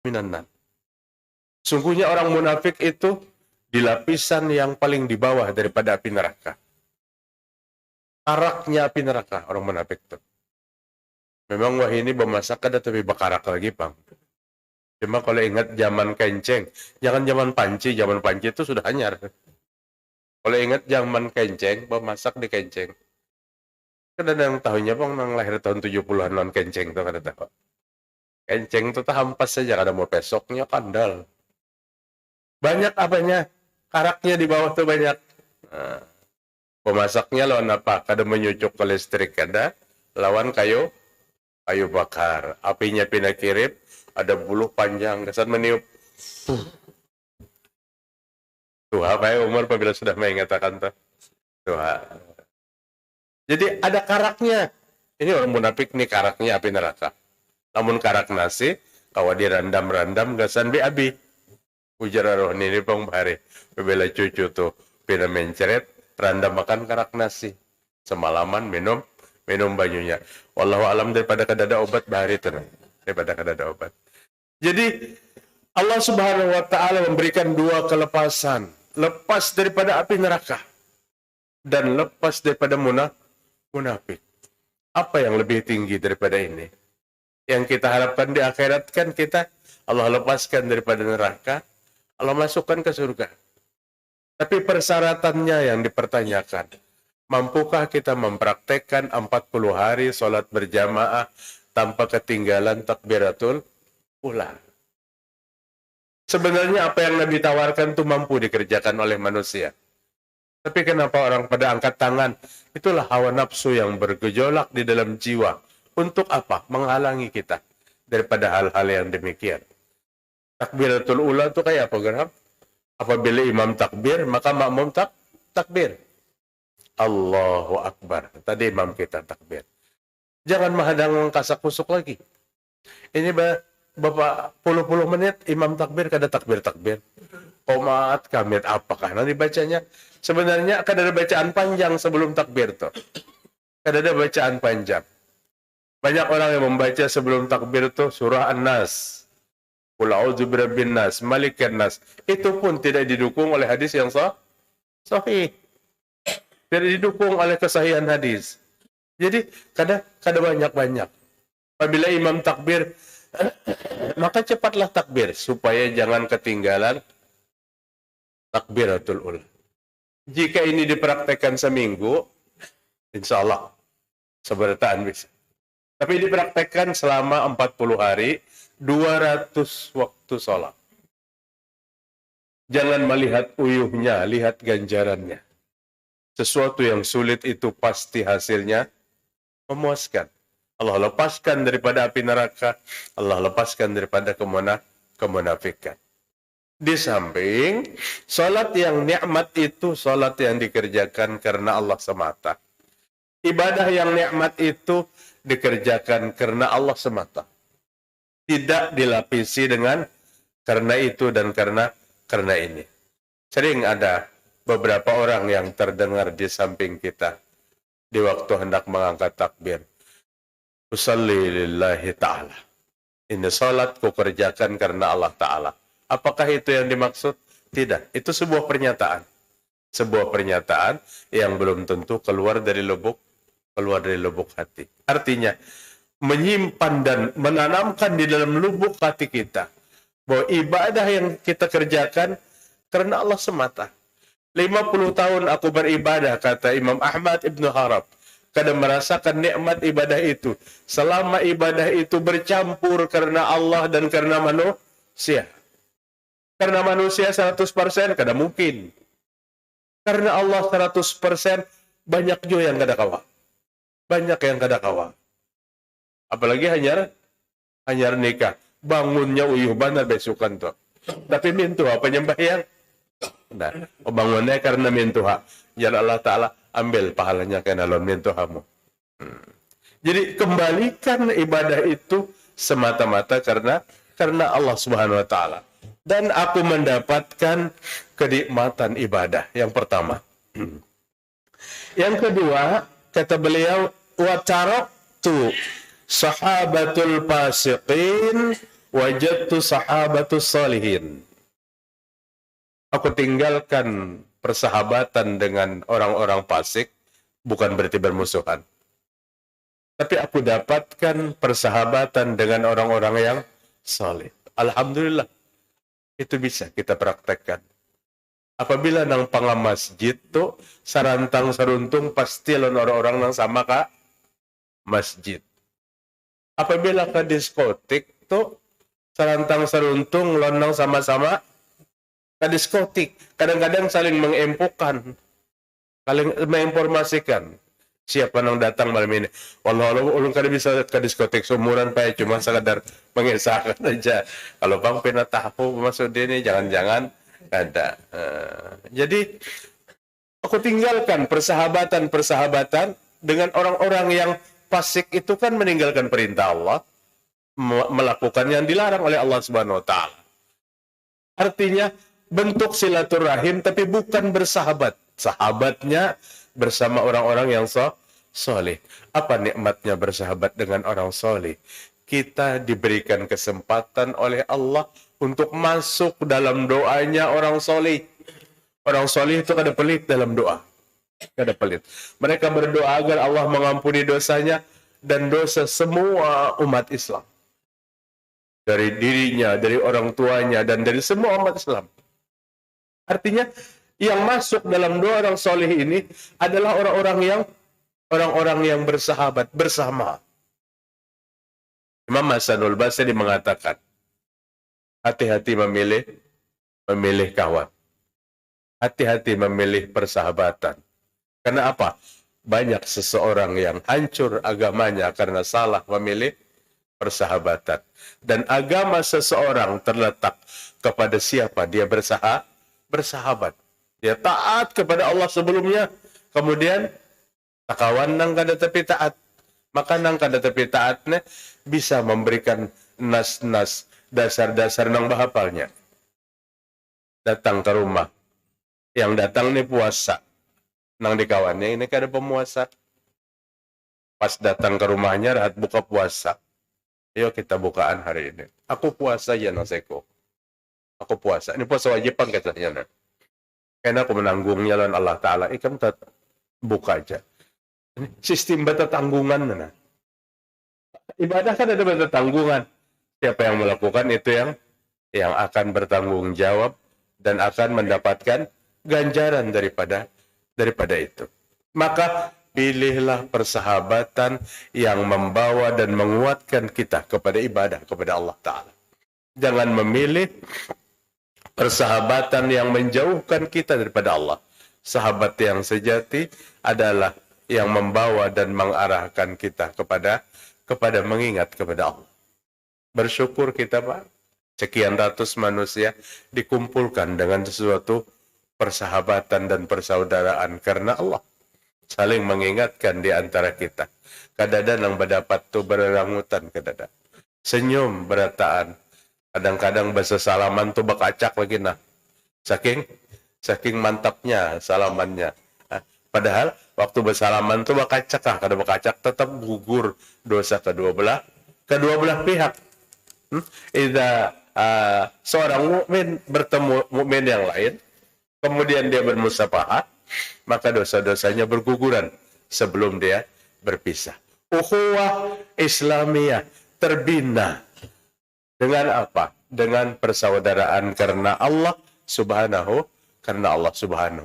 minan nar. Sungguhnya orang munafik itu di lapisan yang paling di bawah daripada api neraka. Karaknya api neraka orang munafik itu. Memang wah ini bemasak ada tapi bakarak lagi, Bang. Cuma kalau ingat zaman kenceng, jangan zaman panci itu sudah anyar. Kalau ingat zaman kenceng, bemasak di kenceng. Kan ada yang tahunya, Bang, yang lahir tahun 70-an non kenceng tuh kada tahu. Kenceng tuh hampas saja, kada mau pesoknya kandal. Banyak apanya, karaknya di bawah tuh banyak. Nah, pemasaknya lawan apa? Kada menyucuk ke listrik, kada. Lawan kayu bakar. Apinya pindah kirip, ada buluh panjang, kesan meniup. Tuh, apa ya umur apabila sudah mengatakan tuh. Tuh, jadi ada karaknya. Ini orang munafik nih karaknya api neraka. Namun karak nasi, kawa dirandam-randam, gasan abi. Ujar roh ini pang bahari. Bebela cucu tuh, pina menceret, randam makan karak nasi. Semalaman minum banyunya. Wallahu alam daripada kadada obat bahari itu. Daripada kadada obat. Jadi Allah Subhanahu wa taala memberikan dua kelepasan. Lepas daripada api neraka dan lepas daripada munafik. Apa yang lebih tinggi daripada ini? Yang kita harapkan di akhirat kan kita Allah lepaskan daripada neraka, Allah masukkan ke surga. Tapi persyaratannya yang dipertanyakan. Mampukah kita mempraktekkan 40 hari sholat berjamaah tanpa ketinggalan takbiratul ula? Sebenarnya apa yang Nabi tawarkan itu mampu dikerjakan oleh manusia. Tapi kenapa orang pada angkat tangan? Itulah hawa nafsu yang bergejolak di dalam jiwa. Untuk apa? Menghalangi kita daripada hal-hal yang demikian. Takbiratul ula itu kayak apa, Gerham? Apabila imam takbir, maka makmum takbir. Allahu Akbar. Tadi imam kita takbir. Jangan menghadang kasak kusuk lagi. Ini Bapak puluh menit imam takbir kada takbir. Komat kamit apakah nanti bacanya? Sebenarnya kada ada bacaan panjang sebelum takbir tuh. Kada ada bacaan panjang. Banyak orang yang membaca sebelum takbir tuh surah An-Nas. Qul a'udzu birabbin nas, malikan nas. Itu pun tidak didukung oleh hadis yang sahih. Tidak didukung oleh kesahihan hadis. Jadi kada banyak-banyak. Apabila imam takbir, maka cepatlah takbir supaya jangan ketinggalan takbiratul ula. Jika ini dipraktekkan seminggu, insya Allah seberataan bisa. Tapi dipraktekkan selama 40 hari, 200 waktu sholat. Jangan melihat uyuhnya, lihat ganjarannya. Sesuatu yang sulit itu pasti hasilnya memuaskan. Allah lepaskan daripada api neraka, Allah lepaskan daripada kemunafikan. Di samping, sholat yang nikmat itu sholat yang dikerjakan karena Allah semata. Ibadah yang nikmat itu dikerjakan karena Allah semata. Tidak dilapisi dengan karena itu dan karena ini. Sering ada beberapa orang yang terdengar di samping kita di waktu hendak mengangkat takbir. Usalli lillahi ta'ala. Ini salat ku kerjakan karena Allah Ta'ala. Apakah itu yang dimaksud? Tidak. Itu sebuah pernyataan. Sebuah pernyataan yang belum tentu keluar dari lubuk hati. Artinya, menyimpan dan menanamkan di dalam lubuk hati kita bahwa ibadah yang kita kerjakan karena Allah semata. 50 tahun aku beribadah, kata Imam Ahmad Ibn Harab. Kadang merasakan nikmat ibadah itu. Selama ibadah itu bercampur karena Allah dan karena manusia. Karena manusia 100% kada mungkin. Karena Allah 100% banyak juga yang kada kawa. Banyak yang kada kawa. Apalagi hanyar nikah. Bangunnya uyuh benar besukan tuh. Tapi mintu apa nyembahyang? Nah, bangunnya karena mintu hak. Ya Allah Ta'ala ambil pahalanya kena lon mintu hamu. Jadi kembalikan ibadah itu semata-mata karena Allah Subhanahu wa taala. Dan aku mendapatkan kenikmatan ibadah yang pertama. Yang kedua, kata beliau, wa taraktu sahabatul fasiqin wajadtu sahabatus salihin. Aku tinggalkan persahabatan dengan orang-orang fasik, bukan berarti bermusuhan. Tapi aku dapatkan persahabatan dengan orang-orang yang saleh. Alhamdulillah, itu bisa kita praktekkan. Apabila nang panga masjid tu sarantang saruntung pasti lon orang-orang nang sama ka masjid. Apabila ke diskotik tu sarantang saruntung lon nang sama-sama ke diskotik. Kadang-kadang saling mengempukan, saling menginformasikan. Siapa nang datang malam ini? Walau ulun kada bisa ke diskotik sumuran pa cuma sekadar mengesahkan aja. Kalau bang pinatahu masuk ini jangan-jangan ada. Jadi aku tinggalkan persahabatan dengan orang-orang yang fasik itu kan meninggalkan perintah Allah, melakukan yang dilarang oleh Allah Subhanahu wa taala. Artinya bentuk silaturahim tapi bukan bersahabat. Sahabatnya bersama orang-orang yang soleh. Apa nikmatnya bersahabat dengan orang soleh? Kita diberikan kesempatan oleh Allah untuk masuk dalam doanya orang soleh. Orang soleh itu kada pelit dalam doa. Kada pelit. Mereka berdoa agar Allah mengampuni dosanya dan dosa semua umat Islam. Dari dirinya, dari orang tuanya, dan dari semua umat Islam. Artinya, yang masuk dalam doa orang soleh ini adalah orang-orang yang bersahabat bersama. Imam Hasanul Basri mengatakan, hati-hati memilih kawan. Hati-hati memilih persahabatan. Karena apa? Banyak seseorang yang hancur agamanya karena salah memilih persahabatan. Dan agama seseorang terletak kepada siapa dia bersahabat. Dia taat kepada Allah sebelumnya, kemudian kawan nang kada tapi taat. Maka nang kada tapi taatnya bisa memberikan nas-nas, dasar-dasar nang bahapalnya. Datang ke rumah. Yang datang ni puasa. Nang di kawannya ini kada pemuasa. Pas datang ke rumahnya rahat buka puasa. Ayo kita bukaan hari ini. Aku puasa ya naseko. Aku puasa. Ini puasa wajib pang katanya. Karena aku menanggungnya lawan Allah Ta'ala. Ikan buka aja. Sistem bata tanggungan na. Ibadah kan ada bata tanggungan. Siapa yang melakukan itu yang akan bertanggung jawab dan akan mendapatkan ganjaran daripada itu. Maka pilihlah persahabatan yang membawa dan menguatkan kita kepada ibadah kepada Allah Ta'ala. Jangan memilih persahabatan yang menjauhkan kita daripada Allah. Sahabat yang sejati adalah yang membawa dan mengarahkan kita kepada mengingat kepada Allah. Bersyukur kita, Pak. Sekian ratus manusia dikumpulkan dengan sesuatu persahabatan dan persaudaraan karena Allah. Saling mengingatkan di antara kita. Kadada nang berdapat tu bererangutan kadada. Senyum berataan. Kadang-kadang bahasa salaman tu bakacak lagi nah. Saking mantapnya salamannya. Padahal waktu bersalaman tu bakacak kada bakacak tetap gugur dosa kedua belah pihak. Idza seorang mukmin bertemu mukmin yang lain, kemudian dia bermusafahat, maka dosa-dosanya berguguran sebelum dia berpisah. Ukhuwah Islamiyah terbina dengan apa? Dengan persaudaraan karena Allah Subhanahu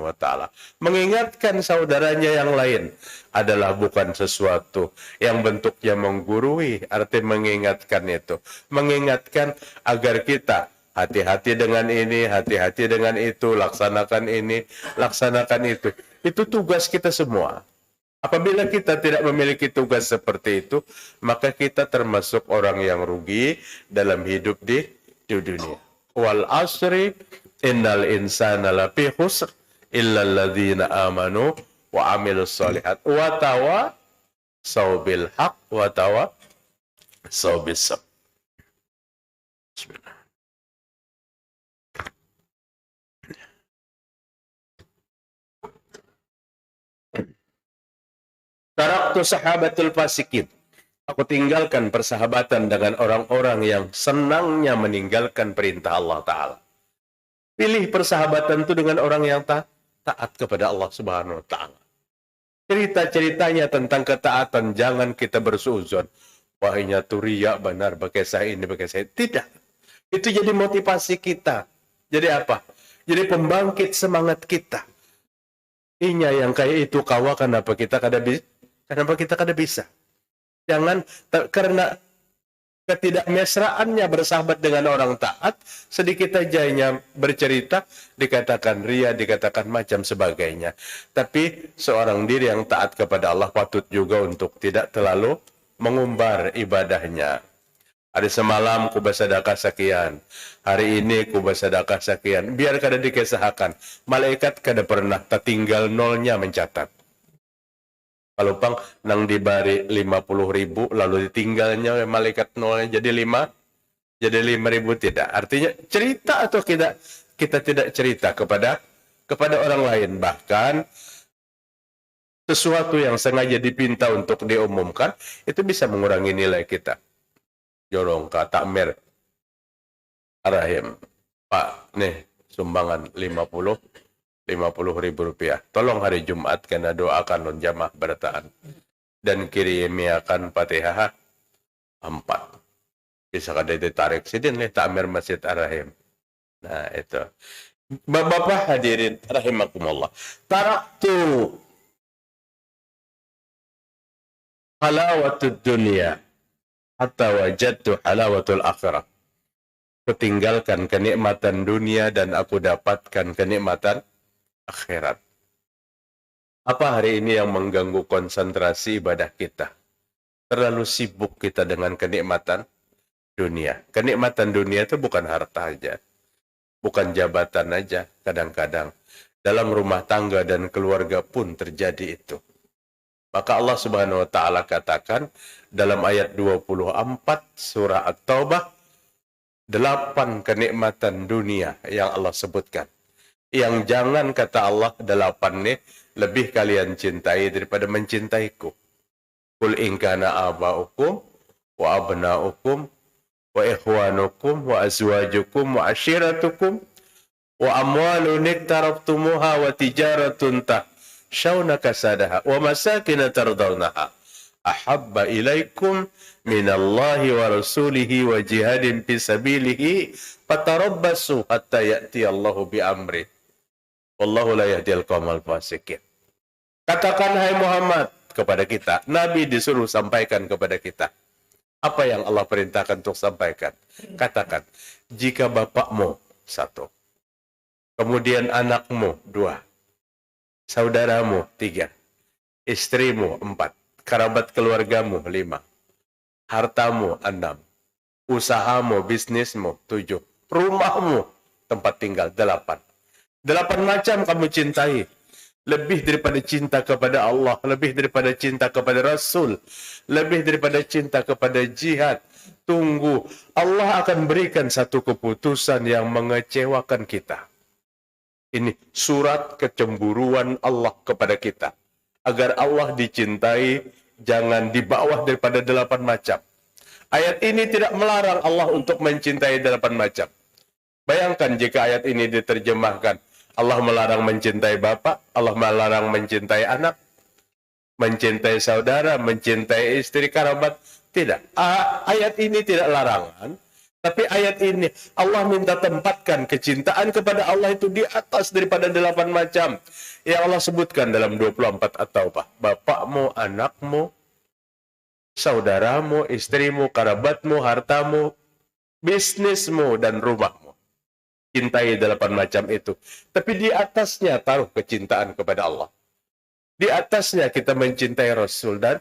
wa ta'ala. Mengingatkan saudaranya yang lain adalah bukan sesuatu yang bentuknya menggurui, arti mengingatkan itu. Mengingatkan agar kita hati-hati dengan ini, hati-hati dengan itu, laksanakan ini, laksanakan itu. Itu tugas kita semua. Apabila kita tidak memiliki tugas seperti itu, maka kita termasuk orang yang rugi dalam hidup di dunia. Wal asri innal insana lafi khusr illa alladzina amanu wa amilus solihat wa tawasaw bil haq wa tawasaw bis sabr. Bismillah. Taraktu sahabatul fasikin. Aku tinggalkan persahabatan dengan orang-orang yang senangnya meninggalkan perintah Allah Ta'ala. Pilih persahabatan itu dengan orang yang taat kepada Allah Subhanahu Wa Ta'ala. Cerita-ceritanya tentang ketaatan, jangan kita bersuuzon. Wah, ini tuh riya benar, pakai saya ini, pakai saya. Tidak. Itu jadi motivasi kita. Jadi apa? Jadi pembangkit semangat kita. Inya yang kayak itu kawa, kenapa kita kada bisa? Jangan karena ketidakmesraannya bersahabat dengan orang taat, sedikit ajanya bercerita, dikatakan ria, dikatakan macam sebagainya. Tapi seorang diri yang taat kepada Allah patut juga untuk tidak terlalu mengumbar ibadahnya. Hari semalam ku bersedekah sekian, hari ini ku bersedekah sekian. Biar kada dikesahakan, malaikat kada pernah tertinggal nolnya mencatat. Kalau pang nang dibari 50.000 lalu ditinggalnya oleh malaikat nolnya jadi 5.000 tidak. Artinya cerita atau kita tidak cerita kepada orang lain, bahkan sesuatu yang sengaja dipinta untuk diumumkan itu bisa mengurangi nilai kita. Jorong ka takmir Arahim, Pak, nih sumbangan 50.000 rupiah. Tolong hari Jumat kena doakan non jamaah bertaan dan kirimiakan Fatihah 4. Bisa kada ditarik sidin nih takmir Masjid Arahim. Nah itu. Bapak hadirin rahimakumullah. Taraktu halawatud dunia hatta wajadtu halawatul akhirah. Kutinggalkan kenikmatan dunia dan aku dapatkan kenikmatan akhirat. Apa hari ini yang mengganggu konsentrasi ibadah kita? Terlalu sibuk kita dengan kenikmatan dunia. Kenikmatan dunia itu bukan harta aja, bukan jabatan aja. Kadang-kadang dalam rumah tangga dan keluarga pun terjadi itu. Maka Allah Subhanahu Wa Ta'ala katakan dalam ayat 24 surah At-Taubah, 8 kenikmatan dunia yang Allah sebutkan. Yang jangan, kata Allah, 8 nih lebih kalian cintai daripada mencintaiku. Qul in kana aba'ukum wa abna'ukum wa ikhwanukum wa azwajukum wa ashiratukum wa amwalun iktaraftumuha wa tijaratun tahshawna kasadaha wa masakin tardawnaha ahabba ilaikum minallahi wa rasulihi wa jihadin fi sabilihi fatarabbasu hatta ya'ti Allahu bi amri wallahu la yahdil qaumal fasikin. Katakan hai Muhammad kepada kita, Nabi disuruh sampaikan kepada kita apa yang Allah perintahkan untuk sampaikan. Katakan, jika bapakmu 1, kemudian anakmu 2, saudaramu 3, istrimu 4, kerabat keluargamu 5, hartamu 6, usahamu, bisnismu 7, rumahmu, tempat tinggal 8. 8 macam kamu cintai. Lebih daripada cinta kepada Allah, lebih daripada cinta kepada Rasul, lebih daripada cinta kepada jihad. Tunggu, Allah akan berikan satu keputusan yang mengecewakan kita. Ini surat kecemburuan Allah kepada kita. Agar Allah dicintai, jangan di bawah daripada 8 macam. Ayat ini tidak melarang Allah untuk mencintai 8 macam. Bayangkan jika ayat ini diterjemahkan, Allah melarang mencintai bapak, Allah melarang mencintai anak, mencintai saudara, mencintai istri, kerabat. Tidak. Ayat ini tidak larangan. Tapi ayat ini, Allah minta tempatkan kecintaan kepada Allah itu di atas daripada 8 macam. Yang Allah sebutkan dalam 24 At-Taubah. Bapakmu, anakmu, saudaramu, istrimu, kerabatmu, hartamu, bisnismu, dan rumahmu. Cintai 8 macam itu. Tapi di atasnya taruh kecintaan kepada Allah. Di atasnya kita mencintai Rasul dan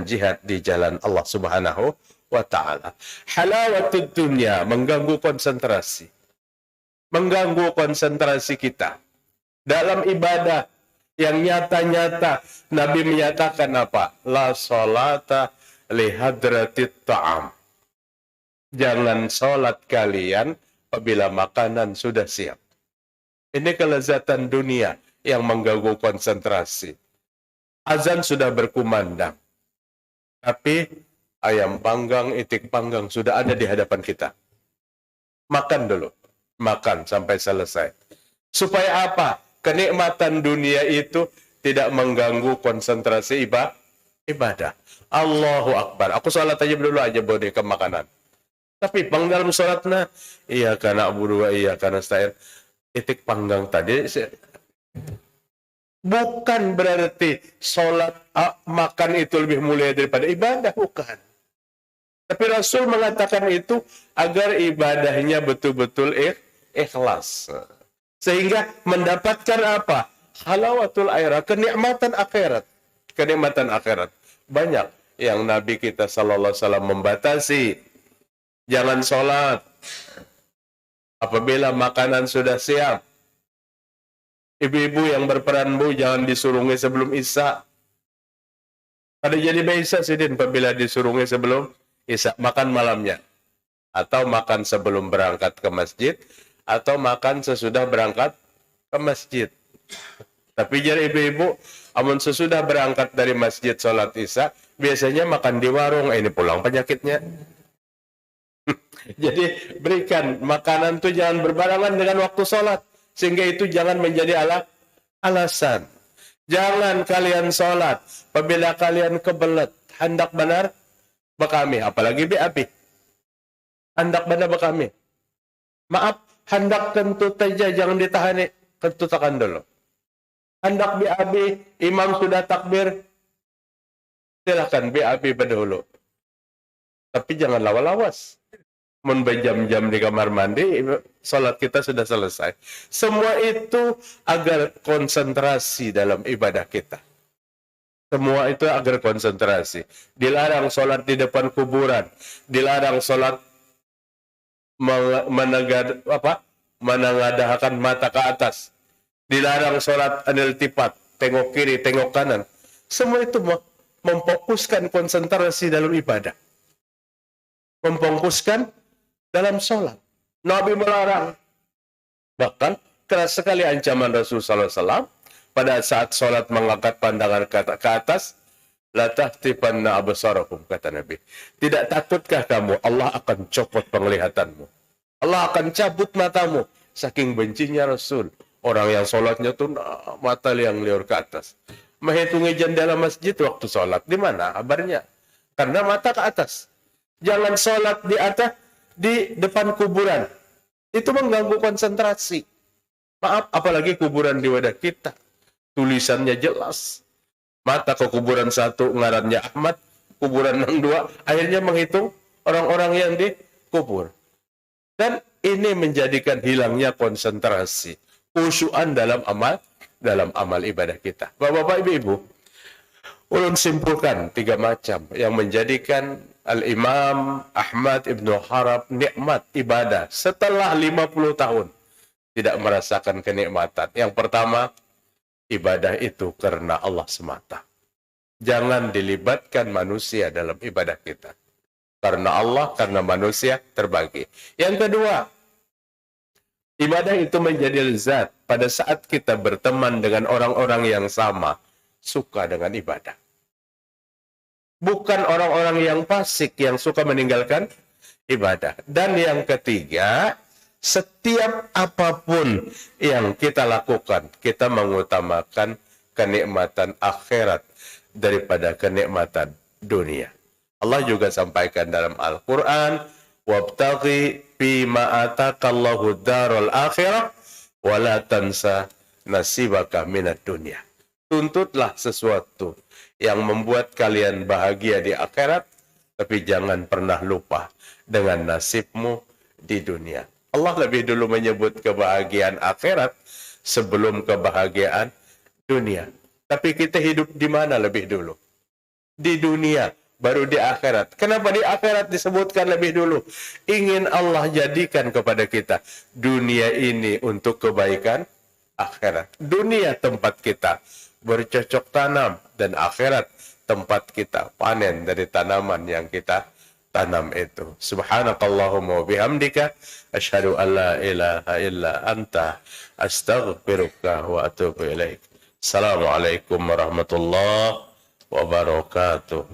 jihad di jalan Allah Subhanahu wa Ta'ala. Halawatud dunya, mengganggu konsentrasi. Mengganggu konsentrasi kita. Dalam ibadah yang nyata-nyata, Nabi menyatakan apa? La sholata lihadratit ta'am. Jangan sholat kalian apabila makanan sudah siap. Ini kelezatan dunia yang mengganggu konsentrasi. Azan sudah berkumandang. Tapi ayam panggang, itik panggang sudah ada di hadapan kita. Makan dulu, makan sampai selesai. Supaya apa? Kenikmatan dunia itu tidak mengganggu konsentrasi ibadah. Allahu Akbar. Aku sholat aja dulu aja bodi ke makanan. Tapi pang dalam sholatnya, iya karena abu iya karena nasta'in. Itik panggang tadi, bukan berarti sholat makan itu lebih mulia daripada ibadah, bukan. Tapi Rasul mengatakan itu agar ibadahnya betul-betul ikhlas. Sehingga mendapatkan apa? Halawatul akhirat, kenikmatan akhirat. Kenikmatan akhirat. Banyak yang Nabi kita sallallahu alaihi wasallam membatasi. Jangan sholat apabila makanan sudah siap. Ibu-ibu yang berperan bu, jangan disurungi sebelum isya. Pada jadi bisa sidin apabila disurungi sebelum isya, makan malamnya. Atau makan sebelum berangkat ke masjid, atau makan sesudah berangkat ke masjid. Tapi jadi ibu-ibu, amun sesudah berangkat dari masjid sholat isya, biasanya makan di warung, ini pulang penyakitnya. Jadi berikan makanan itu jangan berbarengan dengan waktu sholat. Sehingga itu jangan menjadi alasan. Jangan kalian sholat apabila kalian kebelet. Hendak benar bekami. Apalagi BAB. Hendak benar bekami. Maaf, hendak kentut saja jangan ditahani. Kentutakan dulu. Hendak BAB, imam sudah takbir. Silakan BAB berdahulu. Tapi jangan lawas-lawas. Jam-jam di kamar mandi, sholat kita sudah selesai. Semua itu agar konsentrasi dalam ibadah kita. Semua itu agar konsentrasi. Dilarang sholat di depan kuburan. Dilarang sholat menengadahkan mata ke atas. Dilarang sholat aniltifat, tengok kiri, tengok kanan. Semua itu memfokuskan konsentrasi dalam ibadah. Memfokuskan dalam sholat. Nabi melarang. Bahkan keras sekali ancaman Rasulullah SAW pada saat sholat mengangkat pandangan ke atas. La tahtifanna absarakum, kata Nabi. Tidak takutkah kamu Allah akan copot penglihatanmu? Allah akan cabut matamu. Saking bencinya Rasul. Orang yang sholatnya tuh mata yang liur ke atas. Menghitungi jendela masjid waktu sholat. Di mana kabarnya? Karena mata ke atas. Jangan sholat di atas, di depan kuburan. Itu mengganggu konsentrasi. Maaf, apalagi kuburan di wadah kita. Tulisannya jelas. Mata ke kuburan satu, ngarannya Ahmad. Kuburan yang dua, akhirnya menghitung orang-orang yang dikubur. Dan ini menjadikan hilangnya konsentrasi. Khusyuan dalam amal ibadah kita. Bapak-bapak, ibu-ibu, ulun simpulkan 3 macam yang menjadikan Al-Imam Ahmad Ibnu Harab nikmat ibadah setelah 50 tahun tidak merasakan kenikmatan. Yang pertama, ibadah itu karena Allah semata. Jangan dilibatkan manusia dalam ibadah kita. Karena Allah, karena manusia terbagi. Yang kedua, ibadah itu menjadi lezat pada saat kita berteman dengan orang-orang yang sama, suka dengan ibadah. Bukan orang-orang yang fasik yang suka meninggalkan ibadah. Dan yang ketiga, setiap apapun yang kita lakukan, kita mengutamakan kenikmatan akhirat daripada kenikmatan dunia. Allah juga sampaikan dalam Al-Quran, wabtaghi fima atakallahu darul akhirah wala tansa nasibaka minad dunya. Tuntutlah sesuatu yang membuat kalian bahagia di akhirat, tapi jangan pernah lupa dengan nasibmu di dunia. Allah lebih dulu menyebut kebahagiaan akhirat sebelum kebahagiaan dunia. Tapi kita hidup di mana lebih dulu? Di dunia, baru di akhirat. Kenapa di akhirat disebutkan lebih dulu? Ingin Allah jadikan kepada kita dunia ini untuk kebaikan akhirat. Dunia tempat kita bercocok tanam, dan akhirat tempat kita panen dari tanaman yang kita tanam itu. Subhanakallahumma wa bihamdika asyhadu an la ilaha illa anta astaghfiruka wa atubu ilaik. Assalamualaikum warahmatullahi wabarakatuh.